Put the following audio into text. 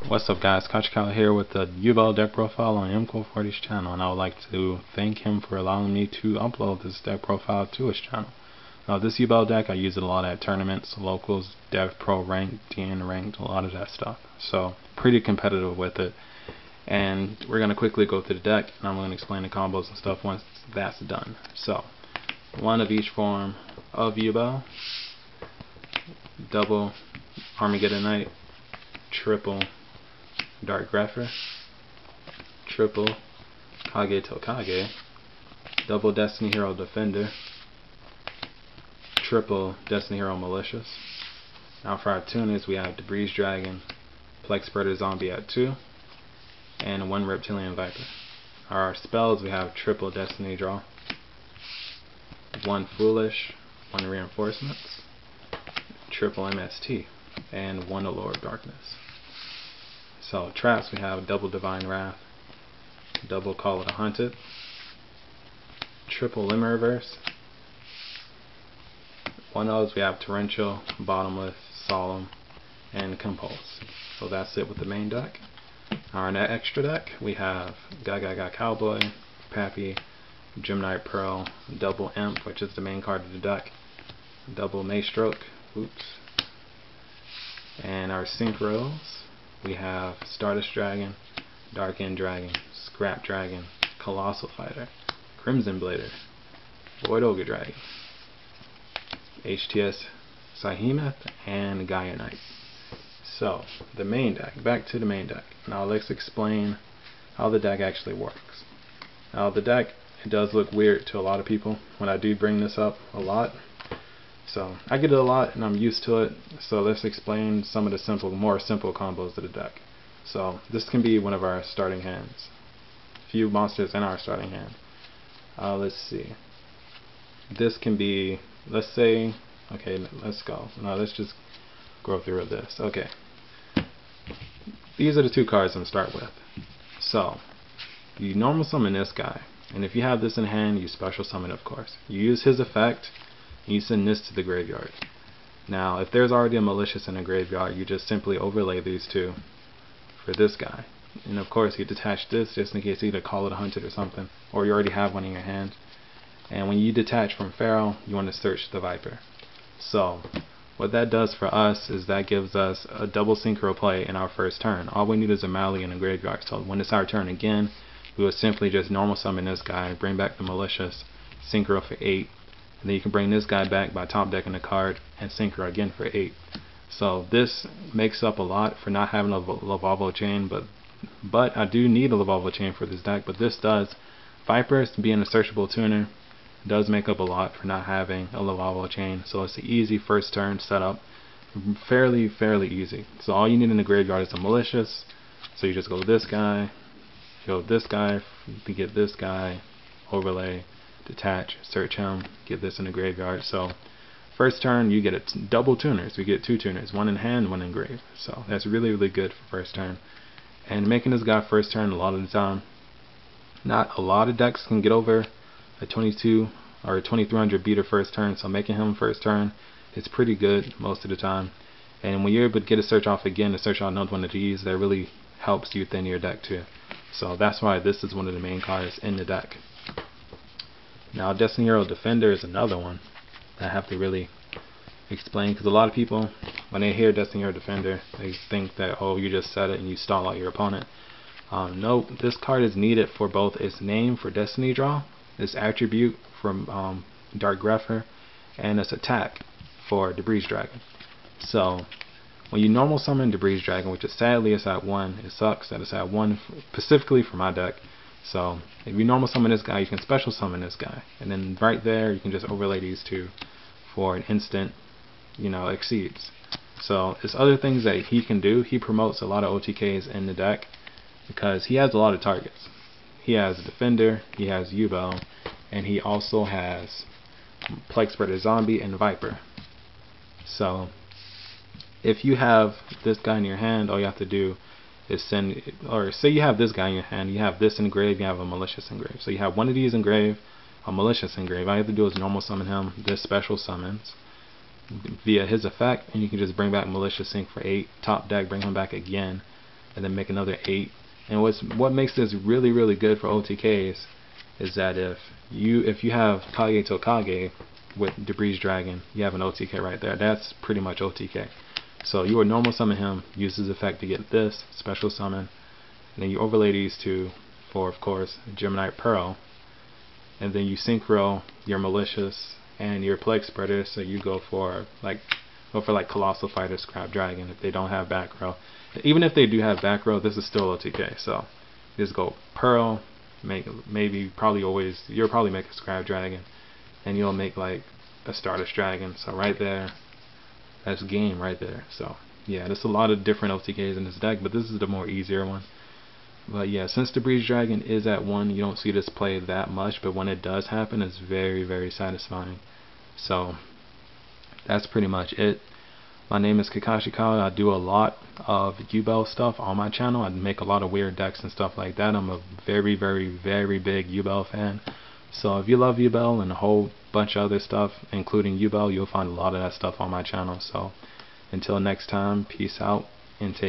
What's up guys, Yugioh here with the Yubel deck profile on Pojo.biz channel, and I would like to thank him for allowing me to upload this deck profile to his channel. Now this Yubel deck, I use it a lot at tournaments, locals, DevPro ranked, DN ranked, a lot of that stuff. So pretty competitive with it. And we're going to quickly go through the deck, and I'm going to explain the combos and stuff once that's done. So, one of each form of Yubel, double Armageddon Knight, triple Dark Grapher, triple Kage Tokage, double Destiny Hero Defender, triple Destiny Hero Malicious. Now for our tuners, we have Debris Dragon, Plex Spreader Zombie at 2, and 1 Reptilian Viper. Our spells, we have triple Destiny Draw, 1 Foolish, 1 Reinforcements, triple MST, and 1 Allure of Darkness. So traps, we have double Divine Wrath, double Call of the Hunted, triple Limit Reverse. One of those we have Torrential, Bottomless, Solemn, and Compulse. So that's it with the main deck. Our net extra deck, we have Gaga Cowboy, Pappy, Gemini Pearl, double Imp, which is the main card of the deck, double Maystroke, and our synchros, we have Stardust Dragon, Dark End Dragon, Scrap Dragon, Colossal Fighter, Crimson Blader, Void Ogre Dragon, HTS Sahemoth, and Gaia Knight. So, the main deck, back to the main deck. Now let's explain how the deck actually works. Now the deck, it does look weird to a lot of people when I do bring this up a lot. So I get it a lot and I'm used to it. So let's explain some of the more simple combos of the deck. So this can be one of our starting hands. Few monsters in our starting hand. Let's see. This can be, let's say, okay, let's go. Now let's just go through this. Okay. These are the 2 cards I'm going to start with. So, you normal summon this guy, and if you have this in hand, you special summon, of course. You use his effect, and you send this to the graveyard. Now, if there's already a Malicious in the graveyard, you just simply overlay these 2 for this guy. And of course, you detach this just in case you either Call it a Hunted or something, or you already have one in your hand. And when you detach from Pharaoh, you want to search the Viper. So, what that does for us is that gives us a double synchro play in our first turn. All we need is a Mally in the graveyard. So when it's our turn again, we will simply just normal summon this guy, bring back the Malicious, synchro for 8, and then you can bring this guy back by top decking the card and synchro again for 8. So this makes up a lot for not having a Lavalvo chain, but I do need a Lavalvo chain for this deck. But this does. Vipers, being a searchable tuner, does make up a lot for not having a Lavalvo chain. So it's an easy first turn setup, fairly easy. So all you need in the graveyard is a Malicious. So you just go this guy, to get this guy, overlay, detach, search him, get this in the graveyard. So first turn you get double tuners. We get 2 tuners, 1 in hand, 1 in grave. So that's really good for first turn. And making this guy first turn, a lot of the time, not a lot of decks can get over a 22 or a 2300 beater first turn, so making him first turn is pretty good most of the time. And when you're able to get a search off again to search out another one of these, that really helps you thin your deck too. So that's why this is one of the main cards in the deck. Now Destiny Hero Defender is another one that I have to really explain, because a lot of people, when they hear Destiny Hero Defender, they think that, oh, you just set it and you stall out your opponent. Nope, this card is needed for both its name for Destiny Draw, its attribute from Dark Grapher, and its attack for Debris Dragon. So when you normal summon Debris Dragon, which is sadly it's at 1, it sucks that it's at 1 specifically for my deck. So if you normal summon this guy, you can special summon this guy, and then right there you can just overlay these 2 for an instant, exceeds. So there's other things that he can do. He promotes a lot of OTKs in the deck because he has a lot of targets. He has Defender, he has Yubel, and he also has Plex Spreader Zombie and Viper. So if you have this guy in your hand, all you have to do is send, or say you have this guy in your hand, you have this engraved, you have a Malicious engraved. So you have one of these engraved, a Malicious engraved. All you have to do is normal summon him, this special summons, via his effect, and you can just bring back Malicious Sync for 8, top deck, bring him back again, and then make another 8. And what makes this really, really good for OTKs is that if you have Kage to Kage with Debris Dragon, you have an OTK right there. That's pretty much OTK. So you would normal summon him, use his effect to get this special summon, and then you overlay these two for, of course, Gemini Pearl, and then you synchro your Malicious and your Plague Spreader, so you go for like Colossal Fighter, Scrap Dragon if they don't have back row. Even if they do have back row, this is still OTK. So just go Pearl, you'll probably make a Scrap Dragon, and you'll make like a Stardust Dragon. So right there, that's game right there. So yeah, there's a lot of different OTKs in this deck, but this is the more easier one. But yeah, since Debris Dragon is at 1, you don't see this play that much, but when it does happen, it's very, very satisfying. So that's pretty much it. My name is Kakashi Kyle. I do a lot of Yubel stuff on my channel. I make a lot of weird decks and stuff like that. I'm a very, very, very big Yubel fan. So if you love Yubel and a whole bunch of other stuff, including Yubel, you'll find a lot of that stuff on my channel. So until next time, peace out and take